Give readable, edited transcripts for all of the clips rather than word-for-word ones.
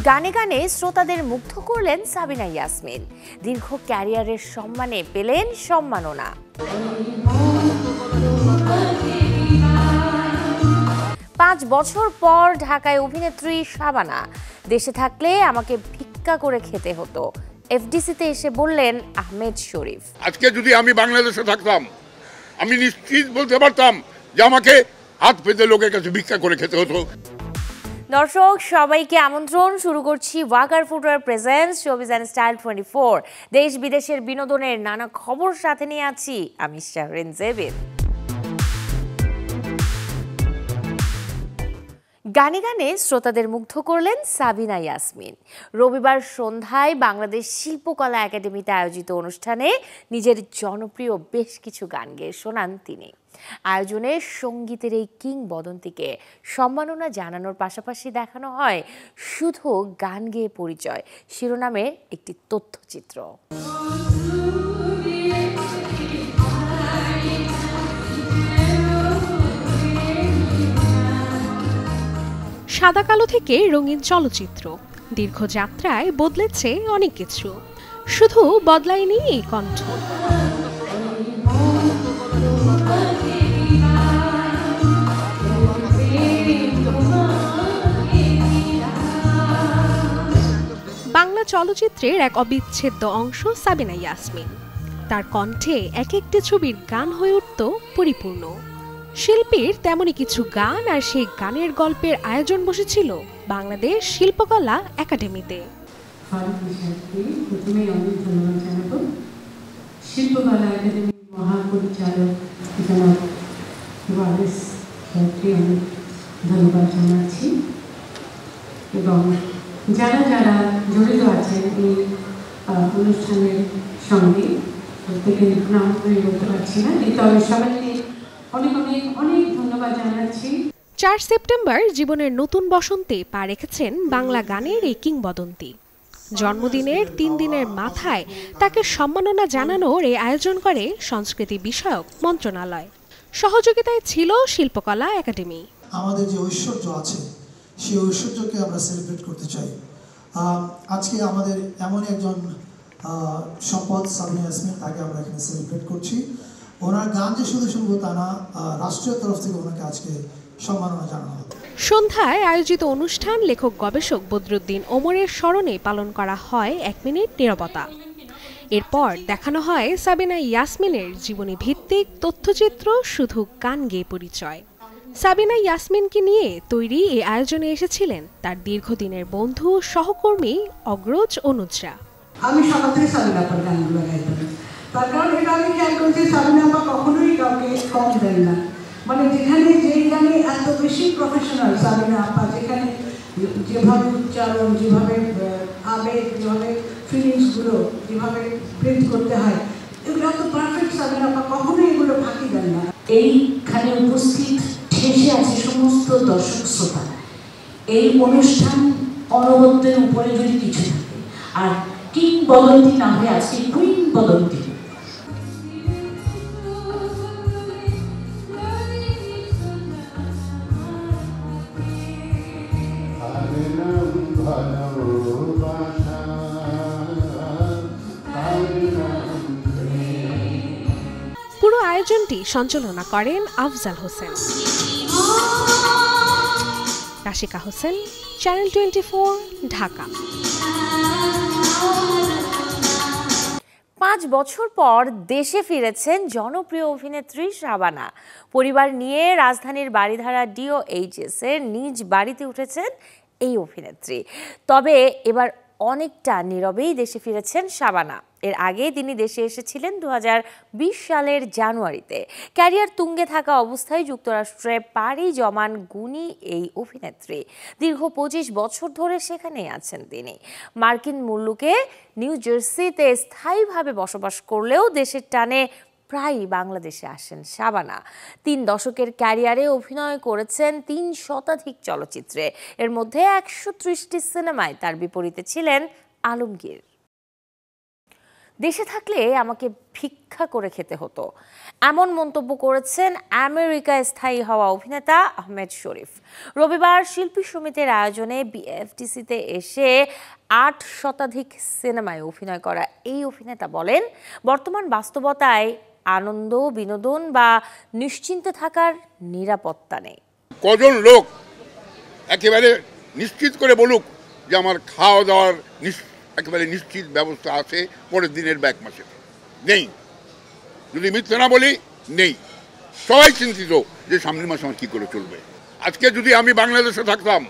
গানে গানে শ্রোতাদের মুগ্ধ করলেন সাবিনা ইয়াসমিন। দীর্ঘ ক্যারিয়ারের সম্মানে পেলেন সম্মাননা। 5 বছর পর ঢাকায় অভিনেত্রী শাবানা। দেশে থাকলে আমাকে ভিক্ষা করে খেতে হতো, এফডিসিতে এসে বললেন আহমেদ শরীফ। আজকে যদি আমি বাংলাদেশে থাকতাম, আমি নিশ্চিত বলতে পারতাম যে আমাকে হাত পেতে লোকের কাছে ভিক্ষা করে খেতে হতো। দর্শক সবাইকে আমন্ত্রণ, শুরু করছি Walker footwear presents showbiz and style 24। দেশ বিদেশের বিনোদনের নানা খবর সাথে নিয়ে আছি আমি শাহরিন জেবিন। গানে গানে শ্রোতাদের মুগ্ধ করলেন সাবিনা ইয়াসমিন। রবিবার সন্ধ্যায় বাংলাদেশ শিল্পকলা একাডেমিতে আয়োজিত অনুষ্ঠানে নিজের জনপ্রিয় বেশ কিছু গান গেয়ে শোনান তিনি। আয়োজনে সঙ্গীতের এই কিংবদন্তিকে সম্মাননা জানানোর পাশাপাশি দেখানো হয় শুধু গান গেয়ে পরিচয় শিরোনামের একটি তথ্যচিত্র। সাদা কালো থেকে রঙিন চলচ্চিত্র, দীর্ঘ যাত্রায় বদলেছে অনেক কিছু, শুধু বদলায়নি এই কণ্ঠ। বাংলা চলচ্চিত্রের এক অবিচ্ছেদ্য অংশ সাবিনা ইয়াসমিন। তার কণ্ঠে এক একটি ছবির গান হয়ে উঠত পরিপূর্ণ। শিল্পীর তেমনই কিছু গান আর সেই গানের গল্পের আয়োজন বসেছিল বাংলাদেশ শিল্পকলা একাডেমিতে। শিল্পকলা একাডেমির মহাপরিচালক ধন্যবাদ জানাচ্ছি এবং যারা যারা জড়িত আছেন এই অনুষ্ঠানের সঙ্গে প্রত্যেকের নাম করে বলতে পারছি না, তবে সবাইকে অনেক অনেক অনেক ধন্যবাদ জানাচ্ছি। 4 সেপ্টেম্বর জীবনের নতুন বসন্তে পা রেখেছেন বাংলা গানের এই কিংবদন্তি। জন্মদিনের 3 দিনের মাথায় তাকে সম্মাননা জানানোর এই আয়োজন করে সংস্কৃতি বিষয়ক মন্ত্রণালয়। সহযোগিতায় ছিল শিল্পকলা একাডেমি। আমাদের যে ঐশ্বর্য আছে সেই ঐশ্বর্যকে আমরা সেলিব্রেট করতে চাই। আজকে আমাদের এমন একজন সম্পদ সাবিনা ইয়াসমিন, তাকে আমরা এখানে সেলিব্রেট করছি। ওনার গান যে শুধু শুনবো তা না, রাষ্ট্রীয় তরফ থেকে ওনাকে আজকে সম্মাননা জানানো হবে। সন্ধ্যায় আয়োজিত অনুষ্ঠান লেখক গবেষক বদরুদ্দিন ওমরের স্মরণে পালন করা হয় 1 মিনিট নীরবতা। এরপর দেখানো হয় সাবিনা ইয়াসমিনের জীবনী ভিত্তিক তথ্যচিত্র শুধু গান গেয়ে পরিচয়। সাবিনা ইয়াসমিনকে নিয়ে তৈরি এই আয়োজনে এসেছিলেন তার দীর্ঘদিনের বন্ধু সহকর্মী অগ্রজ অনুজরা। আমি সকাল থেকে সাবিনা আপার গানগুলো গাইতাম, তার কারণ এটা আমি খেয়াল করেছি সাবিনা আপা কখনোই কাউকে কম দেন না। মানে যেখানে যেই গানে এত বেশি প্রফেশনাল সাবিনা আপা, যেখানে যেভাবে উচ্চারণ, যেভাবে আবেগ, যেভাবে ফিলিংসগুলো যেভাবে প্রিন্ট করতে হয়, এগুলো এত পারফেক্ট সাবিনা আপা কখনোই এগুলো ফাঁকি দেন না। এইখানে উপস্থিত শেষে আছে সমস্ত দর্শক শ্রোতা। এই অনুষ্ঠান অনবদ্যের উপরে যদি কিছু থাকে, আর কিংবদন্তি না হয়ে আজকে কুইংবদন্তি। পুরো আয়োজনটি সঞ্চালনা করেন আফজাল হোসেন। রাশিকা হোসেন, চ্যানেল 24, ঢাকা। 5 বছর পর দেশে ফিরেছেন জনপ্রিয় অভিনেত্রী শাবানা। পরিবার নিয়ে রাজধানীর বারিধারা DOHS এর নিজ বাড়িতে উঠেছেন এই অভিনেত্রী। তবে এবার অনেকটা নীরবেই দেশে ফিরেছেন শাবানা। এর আগে তিনি দেশে এসেছিলেন 2020 সালের জানুয়ারিতে। ক্যারিয়ার তুঙ্গে থাকা অবস্থায় যুক্তরাষ্ট্রে পাড়ি জমান গুণী এই অভিনেত্রী। দীর্ঘ 25 বছর ধরে সেখানেই আছেন তিনি। মার্কিন মুলুকে নিউ জার্সিতে স্থায়ীভাবে বসবাস করলেও দেশের টানে প্রায়ই বাংলাদেশে আসেন শাবানা। 3 দশকের ক্যারিয়ারে অভিনয় করেছেন 3 শতাধিক চলচ্চিত্রে। এর মধ্যে 130টি সিনেমায় তার বিপরীতে ছিলেন আলমগীর। দেশে থাকলে আমাকে ভিক্ষা করে খেতে হতো, এমন মন্তব্য করেছেন আমেরিকায় স্থায়ী হওয়া অভিনেতা আহমেদ শরীফ। রবিবার শিল্পী সমিতির আয়োজনে বিএফটিসিতে এসে ৮ শতাধিক সিনেমায় অভিনয় করা এই অভিনেতা বলেন, বর্তমান বাস্তবতায় আনন্দ, বিনোদন বা নিশ্চিন্তে থাকার নিরাপত্তা নেই। কজন লোক একেবারে নিশ্চিত করে বলুক যে আমার খাওয়া দাওয়ার একেবারে নিশ্চিত ব্যবস্থা আছে পরের দিনের ব্যাক মাসে? নেই। যদি মিথ্যে না বলি, নেই। সবাই চিন্তিত যে সামনের মাসে আমার কী করে চলবে। আজকে যদি আমি বাংলাদেশে থাকতাম,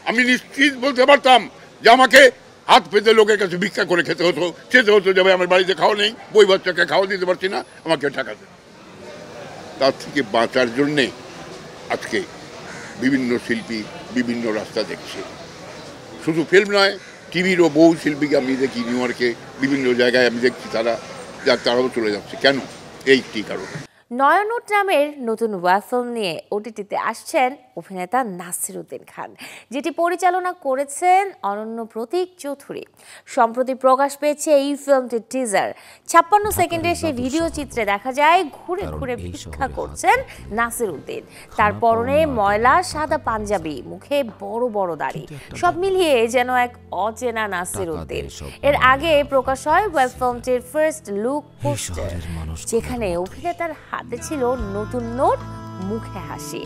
আমি নিশ্চিত বলতে পারতাম যে আমাকে হাত পেতে লোকের কাছে ভিক্ষা করে খেতে হতো যে আমার বাড়িতে খাওয়া নেই, বই বাচ্চাকে খাওয়া দিতে পারছি না, আমাকে টাকা দেন। তার থেকে বাঁচার জন্যে আজকে বিভিন্ন শিল্পী বিভিন্ন রাস্তা দেখছে। শুধু ফিল্ম নয়, টিভিরও বহু শিল্পীকে আমি দেখি নিউ ইয়র্কে, বিভিন্ন জায়গায় আমি দেখছি তারাও চলে যাচ্ছে। কেন? এইটি কারণ। নয়ানোট নামের নতুন ওয়েব ফিল্ম নিয়ে ওটিটিতে আসছেন অভিনেতা নাসির উদ্দিন খান, যেটি পরিচালনা করেছেন অনন্য প্রতীক চৌধুরী। সম্প্রতি প্রকাশ পেয়েছে এই ফিল্মটির টিজার। 56 সেকেন্ডের সেই ভিডিও চিত্রে দেখা যায় ঘুরে ঘুরে ভিক্ষা করছেন নাসির উদ্দিন। তার পরনে ময়লা সাদা পাঞ্জাবি, মুখে বড় বড় দাড়ি, সব মিলিয়ে যেন এক অচেনা নাসির উদ্দিন। এর আগে প্রকাশ হয় ওয়েব ফিল্মটির ফার্স্ট লুক পোস্টার, যেখানে অভিনেতার হাতে ছিল নতুন নোট, মুখে হাসি।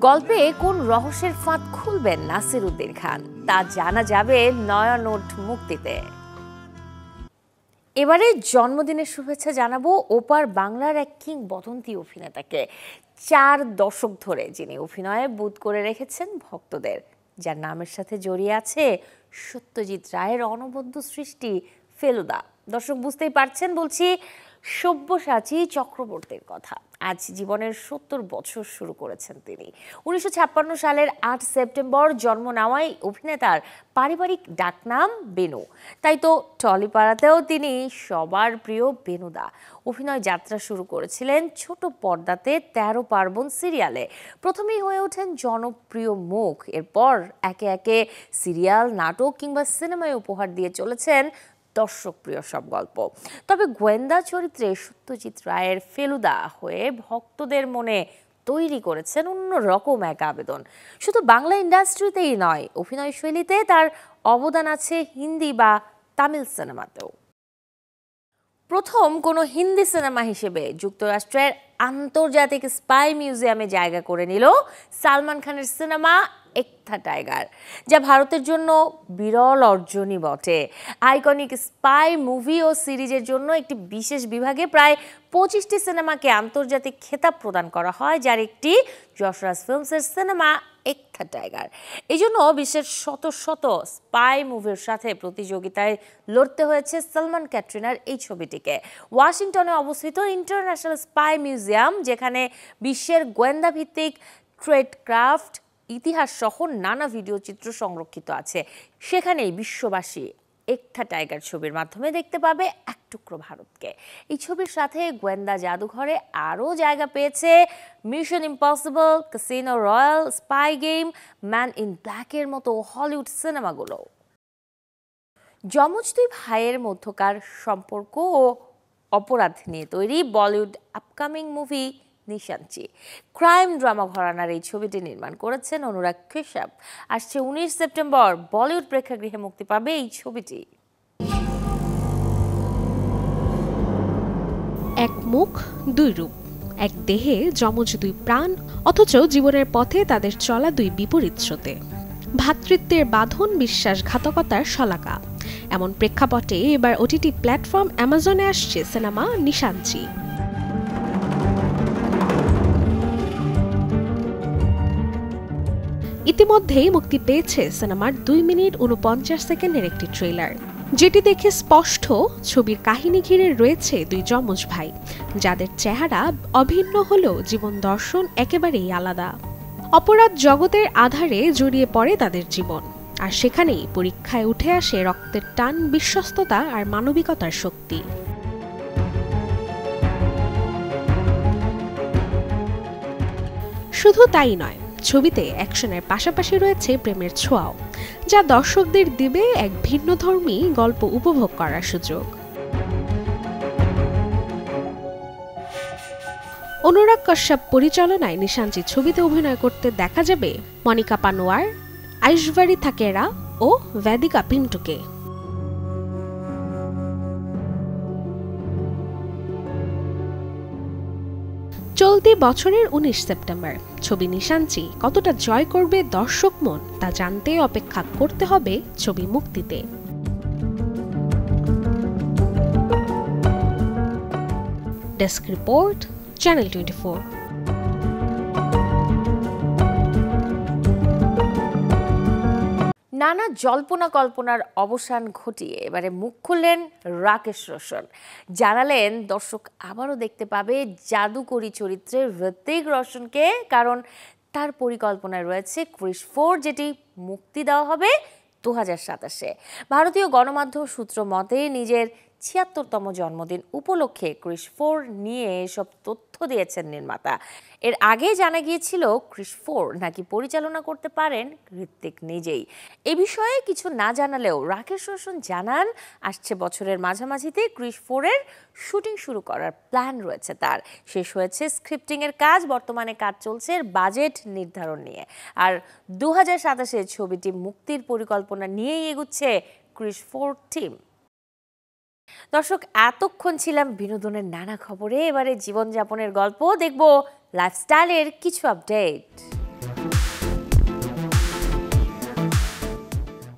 গল্পে কোন রহস্যের ফাঁদ খুলবেন নাসির উদ্দিন খান, তা জানা যাবে নয়ানোট মুক্তিতে। এবারে জন্মদিনের শুভেচ্ছা জানাবো ওপার বাংলার এক কিংবদন্তি অভিনেতাকে। 4 দশক ধরে যিনি অভিনয়ে বুঁদ করে রেখেছেন ভক্তদের, যার নামের সাথে জড়িয়ে আছে সত্যজিৎ রায়ের অনবদ্য সৃষ্টি ফেলুদা। দর্শক বুঝতেই পারছেন বলছি সব্যসাচী চক্রবর্তীর কথা। আজ জীবনের 70 বছর শুরু করেছেন তিনি। 1956 সালের 8 সেপ্টেম্বর জন্ম নেওয়ায় অভিনেতার পারিবারিক ডাকনাম বেনু। তাই তো টলিপাড়াতেও তিনি সবার প্রিয় বেনুদা। অভিনয় যাত্রা শুরু করেছিলেন ছোট পর্দাতে 13 পার্বণ সিরিয়ালে। প্রথমেই হয়ে ওঠেন জনপ্রিয় মুখ, এরপর একে একে সিরিয়াল, নাটক কিংবা সিনেমায় উপহার দিয়ে চলেছেন দর্শক প্রিয় সব গল্প। তবে গোয়েন্দা চরিত্রে সত্যজিৎ রায়ের ফেলুদা হয়ে ভক্তদের মনে তৈরি করেছেন অন্যরকম এক আবেদন। শুধু বাংলা ইন্ডাস্ট্রিতেই নয়, অভিনয় শৈলীতে তার অবদান আছে হিন্দি বা তামিল সিনেমাতেও। প্রথম কোনো হিন্দি সিনেমা হিসেবে যুক্তরাষ্ট্রের আন্তর্জাতিক স্পাই মিউজিয়ামে জায়গা করে নিল সালমান খানের সিনেমা একথা টাইগার, যা ভারতের জন্য বিরল অর্জনই বটে। আইকনিক স্পাই মুভি ও সিরিজের জন্য একটি বিশেষ বিভাগে প্রায় 25টি সিনেমাকে আন্তর্জাতিক খেতাব প্রদান করা হয়, যার একটি যশরাজ ফিল্মসের সিনেমা একথা টাইগার। এই জন্য বিশ্বের শত শত স্পাই মুভির সাথে প্রতিযোগিতায় লড়তে হয়েছে সালমান ক্যাটরিনার এই ছবিটিকে। ওয়াশিংটনে অবস্থিত ইন্টারন্যাশনাল স্পাই মিউজিয়াম, যেখানে বিশ্বের গোয়েন্দা ভিত্তিক ট্রেড ক্রাফট, ইতিহাস সহ নানা ভিডিও চিত্র সংরক্ষিত আছে, সেখানেই বিশ্ববাসী একথা টাইগার ছবির মাধ্যমে দেখতে পাবে এক টুকরো ভারতকে। এই ছবির সাথে গোয়েন্দা জাদুঘরে আরও জায়গা পেয়েছে mission impossible, casino royal, spy game, man in ব্ল্যাকের মতো হলিউড সিনেমাগুলো। যমজ দুই ভাইয়ের মধ্যকার সম্পর্ক ও অপরাধ নিয়ে তৈরি Bollywood upcoming movie Nishaanchi. Crime drama ঘরানার এই ছবিটি নির্মাণ করেছেন অনুরাগ কাশ্যপ। আসছে 19 সেপ্টেম্বর বলিউড প্রেক্ষাগৃহে মুক্তি পাবে এই ছবিটি। এক মুখ দুই রূপ, এক দেহে যমজ দুই প্রাণ, অথচ জীবনের পথে তাদের চলা দুই বিপরীত স্রোতে। ভ্রাতৃত্বের বাঁধন, বিশ্বাসঘাতকতার শলাকা, এমন প্রেক্ষাপটে এবার ওটিটি প্ল্যাটফর্ম অ্যামাজনে আসছে সিনেমা নিশাঞ্চি। ইতিমধ্যেই মুক্তি পেয়েছে সিনেমার 2 মিনিট 49 সেকেন্ডের একটি ট্রেলার, যেটি দেখে স্পষ্ট ছবির কাহিনী ঘিরে রয়েছে দুই যমজ ভাই, যাদের চেহারা অভিন্ন হলেও জীবন দর্শন একেবারেই আলাদা। অপরাধ জগতের আধারে জড়িয়ে পড়ে তাদের জীবন, আর সেখানেই পরীক্ষায় উঠে আসে রক্তের টান, বিশ্বস্ততা আর মানবিকতার শক্তি। শুধু তাই নয়, ছবিতে অ্যাকশনের পাশাপাশি রয়েছে প্রেমের ছোঁয়াও, যা দর্শকদের দিবে এক ভিন্নধর্মী গল্প উপভোগ করার সুযোগ। অনুরাগ কাশ্যপ পরিচালনায় নিশাঞ্চি ছবিতে অভিনয় করতে দেখা যাবে মনিকা পানোয়ার, আইশভারি থাকেরা ও ভেদিকা পিন্টুকে। চলতি বছরের 19 সেপ্টেম্বর ছবি নিশাঞ্চি কতটা জয় করবে দর্শক মন তা জানতে অপেক্ষা করতে হবে ছবি মুক্তিতে। Desk report, channel 24। নানা জল্পনা কল্পনার অবসান ঘটিয়ে এবারে মুখ খুললেন রাকেশ রোশন। জানালেন দর্শক আবারও দেখতে পাবে জাদুকরী চরিত্রে হৃতিক রোশনকে, কারণ তার পরিকল্পনায় রয়েছে ক্রিশ 4, যেটি মুক্তি দেওয়া হবে 2027-এ। ভারতীয় গণমাধ্যম সূত্র মতে নিজের ৭৬তম জন্মদিন উপলক্ষে ক্রিশ 4 নিয়ে এসব তথ্য দিয়েছেন নির্মাতা। এর আগে জানা গিয়েছিল ক্রিশ 4 নাকি পরিচালনা করতে পারেন হৃতিক নিজেই। এ বিষয়ে কিছু না জানালেও রাকেশ রোশন জানান আসছে বছরের মাঝামাঝিতে ক্রিশ 4-এর শুটিং শুরু করার প্ল্যান রয়েছে তার। শেষ হয়েছে স্ক্রিপ্টিংয়ের কাজ, বর্তমানে কাজ চলছে বাজেট নির্ধারণ নিয়ে। আর 2027-এ ছবিটি মুক্তির পরিকল্পনা নিয়েই এগুচ্ছে ক্রিশ 4 টিম। দর্শক, এতক্ষণ ছিলাম বিনোদনের নানা খবরে। এবারে জীবনযাপনের গল্প দেখব, লাইফস্টাইলের কিছু আপডেট।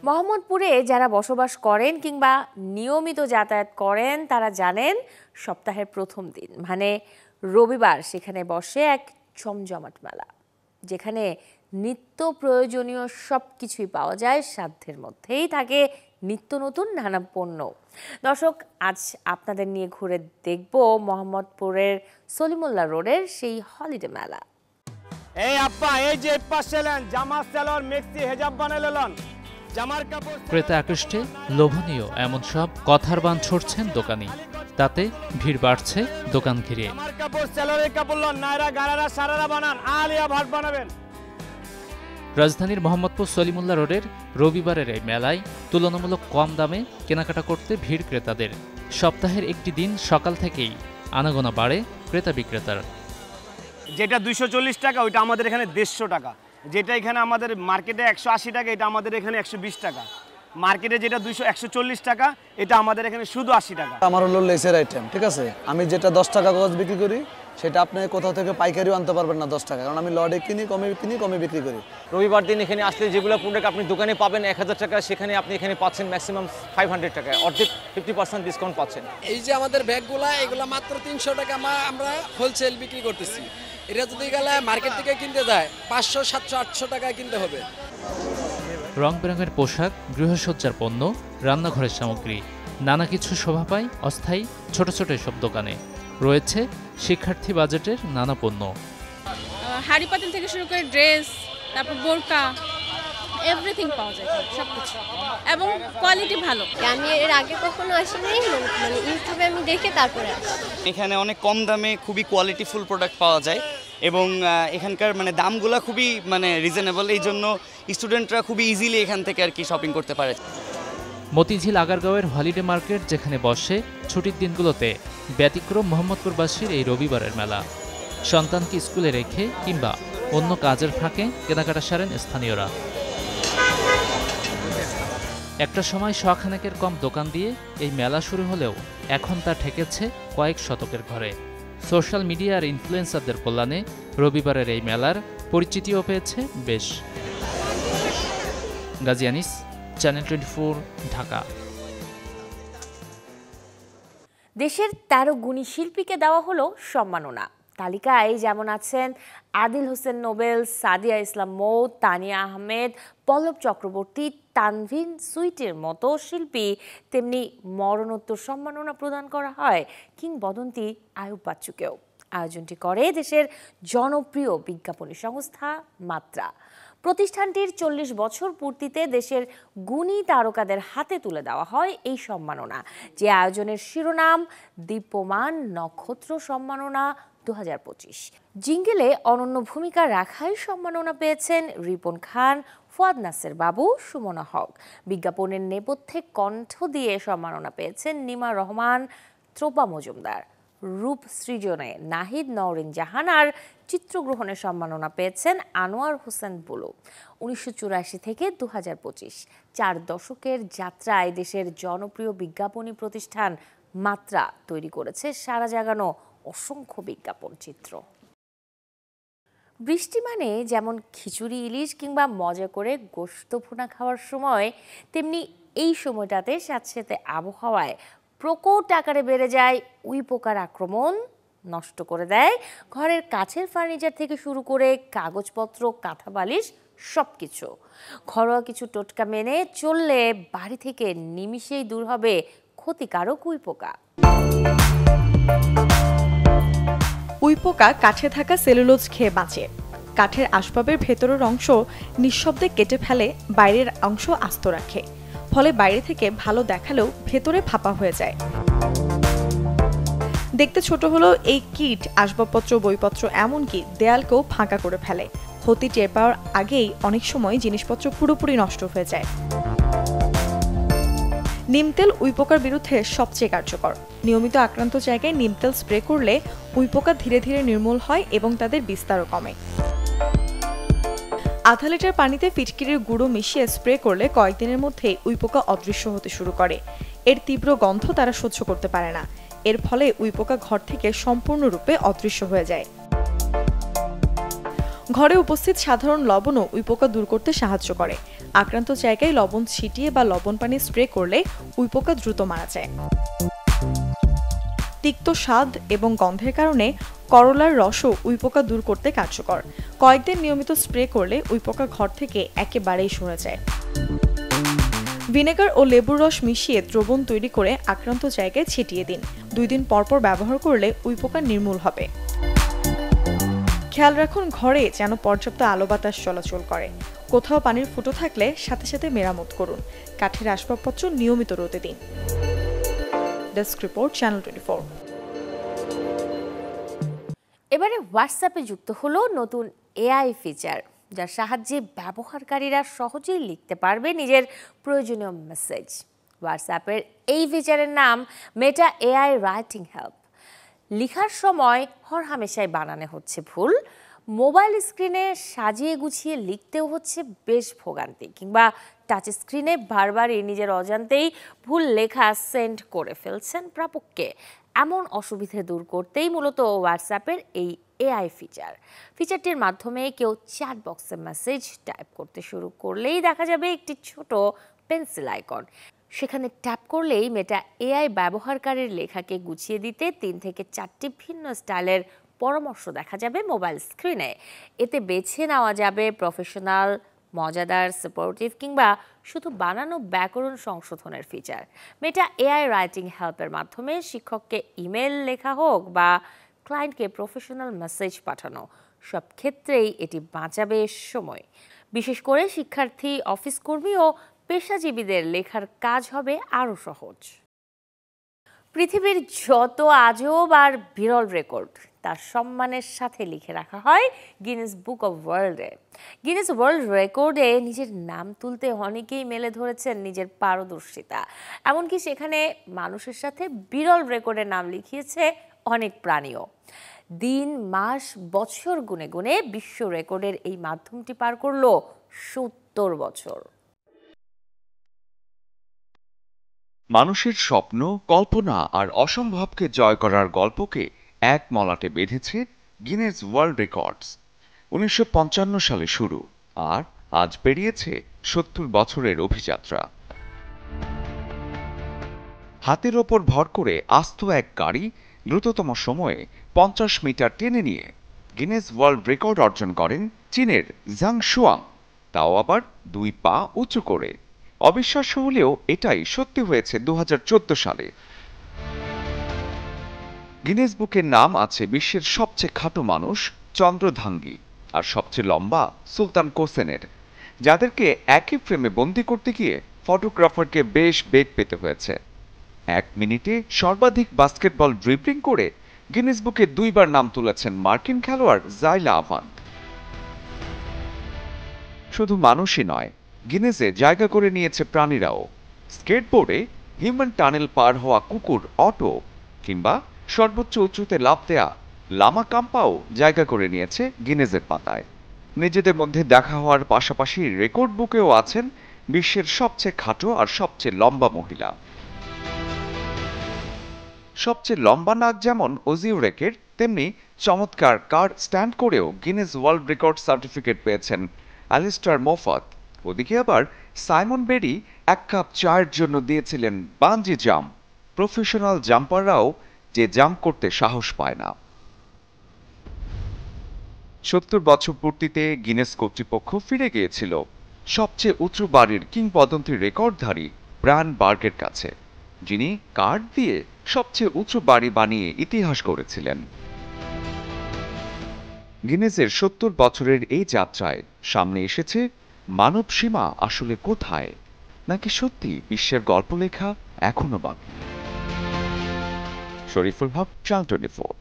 মোহাম্মদপুরে যারা বসবাস করেন কিংবা নিয়মিত যাতায়াত করেন তারা জানেন সপ্তাহের প্রথম দিন মানে রবিবার সেখানে বসে এক জমজমাট মেলা, যেখানে নিত্য প্রয়োজনীয় সব কিছুই পাওয়া যায়, সাধ্যের মধ্যেই থাকে নিত্য নতুন নানা পণ্য। দর্শক, আজ আপনাদের নিয়ে ঘুরে দেখব মোহাম্মদপুরের সলিমুল্লাহ রোডের সেই হলিডে মেলা। এই আপা, এই যে পাশে লেন জামা সেলর মেক্সি হেজাব বানাইলেন জামার কাপড়। ক্রেতা আকৃষ্টে লোভনীয় এমন সব কথার বান ছড়ছেন দোকানি, তাতে ভিড় বাড়ছে দোকান ঘিরে। জামার কাপড় সেলরের কাপড় লন, নায়রা গারারা সারারা বানান, আলিয়া ভাট বানাবেন। রাজধানীর মোহাম্মদপুর সলিমুল্লাহ রোডের রবিবারের এই মেলায় তুলনামূলক কম দামে কেনাকাটা করতে ভিড় ক্রেতাদের। সপ্তাহের একটি দিন সকাল থেকেই আনাগোনা বাড়ে ক্রেতা বিক্রেতার। যেটা 240 টাকা ওইটা আমাদের এখানে 150 টাকা, যেটা এখানে আমাদের মার্কেটে 180 টাকা এটা আমাদের এখানে 120 টাকা, মার্কেটে যেটা 140 টাকা এটা আমাদের এখানে শুধু 80 টাকা। আমার হলো লেসের আইটেম, ঠিক আছে। আমি যেটা 10 টাকা গজ বিক্রি করি সেটা আপনি কোথাও থেকে পাইকারিও আনতে পারবেন না 10 টাকা, কারণ আমি লটে কিনি, কমে বিক্রি করি। রবিবার দিন এখানে আসলে যেগুলো প্রোডাক্ট আপনি দোকানে পাবেন 1000 টাকা, সেখানে আপনি এখানে পাচ্ছেন ম্যাক্সিমাম 500 টাকায়, অর্ধেক 50% ডিসকাউন্ট পাচ্ছেন। এই যে আমাদের ব্যাগগুলা এগুলা মাত্র 300 টাকা আমরা হোলসেল বিক্রি করতেছি। এটা যদি গেলে মার্কেট থেকে কিনতে যায় 500, 700, 800 টাকায় কিনতে হবে। রং বেরঙের পোশাক, গৃহসজ্জার পণ্য, রান্নাঘরের সামগ্রী, নানা কিছু শোভা পায় অস্থায়ী ছোট ছোট এসব দোকানে। রয়েছে শিক্ষার্থী বাজেটের নানা পণ্য, হাড়ি পাতিল থেকে শুরু করে ড্রেস, তারপর বোরকা, এভরিথিং পাওয়া যায় সবকিছু, এবং কোয়ালিটি ভালো। আমি এর আগে কখনো আসিনি, মানে ইউটিউবে আমি দেখে তারপরে আসি। এখানে অনেক কম দামে খুবই কোয়ালিটিফুল প্রোডাক্ট পাওয়া যায় এবং এখানকার মানে দামগুলো খুবই মানে রিজনেবল, এই জন্য স্টুডেন্টরা খুবই ইজিলি এখান থেকে আর কি শপিং করতে পারে। মতিঝিল আগারগাঁওয়ের হলিডে মার্কেট যেখানে বসে ছুটির দিনগুলোতে, ব্যতিক্রম মোহাম্মদপুরবাসীর এই রবিবারের মেলা। সন্তানকে স্কুলে রেখে কিংবা অন্য কাজের ফাঁকে কেনাকাটা সারেন স্থানীয়রা। একটা সময় শখানেকের কম দোকান দিয়ে এই মেলা শুরু হলেও এখন তা ঠেকেছে কয়েক শতকের ঘরে। সোশ্যাল মিডিয়া আর ইনফ্লুয়েন্সারদের কল্যাণে রবিবারের এই মেলার পরিচিতিও পেয়েছে বেশ। গাজী আনিস, চ্যানেল 24, ঢাকা। দেশের 13 গুণী শিল্পীকে দেওয়া হলো সম্মাননা। তালিকায় যেমন আছেন আদিল হোসেন নোবেল, সাদিয়া ইসলাম মৌ, তানিয়া আহমেদ, পল্লব চক্রবর্তী, তানভিন সুইটের মতো শিল্পী, তেমনি মরণোত্তর সম্মাননা প্রদান করা হয় কিংবদন্তি আয়ুব বাচ্চুকেও। আয়োজনটি করে দেশের জনপ্রিয় বিজ্ঞাপনী সংস্থা মাত্রা। প্রতিষ্ঠানটির 40 বছর পূর্তিতে দেশের গুণী তারকাদের হাতে তুলে দেওয়া হয় এই সম্মাননা, যে আয়োজনের শিরোনাম দীপ্যমান নক্ষত্র সম্মাননা 2025। জিঙ্গেলে অনন্য ভূমিকা রাখায় সম্মাননা পেয়েছেন রিপন খান, ফুয়াদ নাসের বাবু, সুমনা হক। বিজ্ঞাপনের নেপথ্যে কণ্ঠ দিয়ে সম্মাননা পেয়েছেন নিমা রহমান, ত্রোপা মজুমদার। রূপ সৃজনে নাহিদ নওরিন জাহান আর চিত্রগ্রহণের সম্মাননা পেয়েছেন আনোয়ার হোসেন বুলু। 1984 থেকে 2025 4 দশকের যাত্রায় দেশের জনপ্রিয় বিজ্ঞাপনী প্রতিষ্ঠান মাত্রা তৈরি করেছে সারা জাগানো অসংখ্য বিজ্ঞাপন চিত্র। বৃষ্টি মানে যেমন খিচুড়ি ইলিশ কিংবা মজা করে গোশত ভুনা খাওয়ার সময়, তেমনি এই সময়টাতে স্যাঁতসেঁতে আবহাওয়ায় প্রকট আকারে বেড়ে যায় উই পোকার আক্রমণ। নষ্ট করে দেয় ঘরের কাছের ফার্নিচার থেকে শুরু করে কাগজপত্র, কাঁথা বালিশ সবকিছু। ঘরোয়া কিছু টোটকা মেনে চললে বাড়ি থেকে নিমিষেই দূর হবে ক্ষতিকারক উই পোকা। উইপোকা কাঠে থাকা সেলুলোজ খেয়ে বাঁচে। কাঠের আসবাবের ভেতরের অংশ নিঃশব্দে কেটে ফেলে, বাইরের অংশ আস্ত রাখে। ফলে বাইরে থেকে ভালো দেখালেও ভেতরে ফাঁপা হয়ে যায়। দেখতে ছোট হলেও এই কীট আসবাবপত্র, বইপত্র, এমনকি দেয়ালকেও ফাঁকা করে ফেলে। ক্ষতি টের পাওয়ার আগেই অনেক সময় জিনিসপত্র পুরোপুরি নষ্ট হয়ে যায়। নিমতেল উইপোকার বিরুদ্ধে সবচেয়ে কার্যকর। নিয়মিত আক্রান্ত জায়গায় নিমতেল স্প্রে করলে উইপোকা ধীরে ধীরে নির্মূল হয় এবং তাদের বিস্তারও কমে। আধা লিটার পানিতে ফিটকিরির গুঁড়ো মিশিয়ে স্প্রে করলে কয়েকদিনের মধ্যে উইপোকা অদৃশ্য হতে শুরু করে। এর তীব্র গন্ধ তারা সহ্য করতে পারে না। এর ফলে উইপোকা ঘর থেকে সম্পূর্ণরূপে অদৃশ্য হয়ে যায়। ঘরে উপস্থিত সাধারণ লবণও উইপোকা দূর করতে সাহায্য করে। আক্রান্ত জায়গায় লবণ ছিটিয়ে বা লবণ পানি স্প্রে করলে উইপোকা দ্রুত মারা যায়। তিক্ত স্বাদ এবং গন্ধের কারণে করলার রসও উইপোকা দূর করতে কার্যকর। কয়েকদিন নিয়মিত স্প্রে করলে উইপোকা ঘর থেকে একেবারেই সরে যায়। ভিনেগার ও লেবুর রস মিশিয়ে দ্রবণ তৈরি করে আক্রান্ত জায়গায় ছিটিয়ে দিন। 2 দিন পরপর ব্যবহার করলে উইপোকা নির্মূল হবে। খেয়াল রাখুন ঘরে যেন পর্যাপ্ত আলো বাতাস চলাচল করে। কোথাও পানির ফুটো থাকলে সাথে সাথে মেরামত করুন। কাঠের আসবাবপত্র নিয়মিত রোদে দিন। Desk report, channel 24। এবারে হোয়াটসঅ্যাপে যুক্ত হলো নতুন এআই ফিচার, যার সাহায্যে ব্যবহারকারীরা সহজেই লিখতে পারবে নিজের প্রয়োজনীয় মেসেজ। হোয়াটসঅ্যাপের এই ফিচারের নাম মেটা এআই রাইটিং হেল্প। লেখার সময় হরহামেশাই বানানে হচ্ছে ভুল, মোবাইল স্ক্রিনে সাজিয়ে গুছিয়ে লিখতেও হচ্ছে বেশ ভোগান্তি, কিংবা টাচ স্ক্রিনে বারবারই নিজের অজান্তেই ভুল লেখা সেন্ড করে ফেলছেন প্রাপককে। এমন অসুবিধে দূর করতেই মূলত হোয়াটসঅ্যাপের এই এআই ফিচারটির মাধ্যমে কেউ চ্যাট বক্সে মেসেজ টাইপ করতে শুরু করলেই দেখা যাবে একটি ছোট পেন্সিল আইকন। সেখানে ট্যাপ করলেই মেটা এআই ব্যবহারকারীর লেখাকে গুছিয়ে দিতে 3 থেকে 4টি ভিন্ন স্টাইলের পরামর্শ দেখা যাবে মোবাইল স্ক্রিনে। এতে বেছে নেওয়া যাবে প্রফেশনাল, মজাদার, সাপোর্টিভ কিংবা শুধু বানানো ব্যাকরণ সংশোধনের ফিচার। মেটা এআই রাইটিং হেল্পের মাধ্যমে শিক্ষককে ইমেল লেখা হোক বা ক্লায়েন্টকে প্রফেশনাল মেসেজ পাঠানো, সব ক্ষেত্রেই এটি বাঁচাবে সময়। বিশেষ করে শিক্ষার্থী, অফিস কর্মী ও পেশাজীবীদের লেখার কাজ হবে আরও সহজ। পৃথিবীর যত আজব আর বিরল রেকর্ড তার সম্মানের সাথে লিখে রাখা হয় গিনেস বুক অব ওয়ার্ল্ডে। গিনেস ওয়ার্ল্ড রেকর্ডে নিজের নাম তুলতে অনেকেই মেলে ধরেছেন নিজের পারদর্শিতা। এমনকি সেখানে মানুষের সাথে বিরল রেকর্ডের নাম লিখিয়েছে অনেক প্রাণীও। দিন, মাস, বছর গুনে গুনে বিশ্ব রেকর্ডের এই মাধ্যমটি পার করল 70 বছর। মানুষের স্বপ্ন, কল্পনা আর অসম্ভবকে জয় করার গল্পকে এক মলাটে বেঁধেছে গিনেস ওয়ার্ল্ড রেকর্ডস। 1955 সালে শুরু, আর আজ পেরিয়েছে 70 বছরের অভিযাত্রা। হাতের ওপর ভর করে আস্ত এক গাড়ি দ্রুততম সময়ে 50 মিটার টেনে নিয়ে গিনেস ওয়ার্ল্ড রেকর্ড অর্জন করেন চীনের জাং শুয়াং, তাও আবার 2 পা উঁচু করে। অবিশ্বাস্য হলেও এটাই সত্যি হয়েছে 2014 সালে। গিনেস বুকের নাম আছে বিশ্বের সবচেয়ে খাটো মানুষ চন্দ্রধাঙ্গি আর সবচেয়ে লম্বা সুলতান কোসেনের, যাদেরকে একই ফ্রেমে বন্দি করতে গিয়ে ফটোগ্রাফারকে বেশ বেগ পেতে হয়েছে। 1 মিনিটে সর্বাধিক বাস্কেটবল ড্রিবলিং করে গিনেস বুকে 2 বার নাম তুলেছেন মার্কিন খেলোয়াড় জাইলা আভান্ট। শুধু মানুষই নয়, গিনেসে জায়গা করে নিয়েছে প্রাণীরাও। স্কেটবোর্ডে হিউম্যান টানেল পার হওয়া কুকুর অটো, কিংবা সর্বোচ্চ উঁচুতে লাফ দেয়া লামা কাম্পাও জায়গা করে নিয়েছে গিনেজের পাতায়। নিজেদের মধ্যে দেখা হওয়ার পাশাপাশি রেকর্ড বুকেও আছেন বিশ্বের সবচেয়ে খাটো আর সবচেয়ে লম্বা মহিলা। সবচেয়ে লম্বা নাক যেমন ওজিউরেকের, তেমনি চমৎকার কার স্ট্যান্ড করেও গিনেস ওয়ার্ল্ড রেকর্ড সার্টিফিকেট পেয়েছেন অ্যালিস্টার মোফাত। ওদিকে আবার সাইমন বেরি 1 কাপ চায়ের জন্য দিয়েছিলেন বাঞ্জি জাম্প। প্রফেশনাল জাম্পাররাও যে জাম্প করতে সাহস পায় না। 70 বছর পূর্তিতে গিনেস কর্তৃপক্ষ ফিরে গিয়েছিল সবচেয়ে উঁচু বাড়ির কিংবদন্তি রেকর্ডধারী ব্রায়ান বার্গের কাছে, যিনি কাঠ দিয়ে সবচেয়ে উঁচু বাড়ি বানিয়ে ইতিহাস গড়েছিলেন। গিনেসের 70 বছরের এই যাত্রায় সামনে এসেছে মানব সীমা আসলে কোথায়, নাকি সত্যি বিশ্বের গল্প লেখা এখনো বাকি। শরীফুল হক, চ্যানেল 24।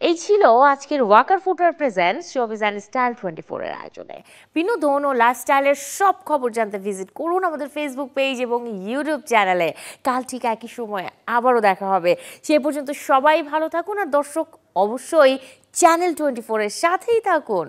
এই ছিল আজকের Walker footwear presents showbiz and style 24 এর আয়োজনে। বিনোদন ও লাইফস্টাইলের সব খবর জানতে ভিজিট করুন আমাদের ফেসবুক পেজ এবং ইউটিউব চ্যানেলে। কাল ঠিক একই সময়ে আবারও দেখা হবে। সে পর্যন্ত সবাই ভালো থাকুন, আর দর্শক অবশ্যই চ্যানেল 24 এর সাথেই থাকুন।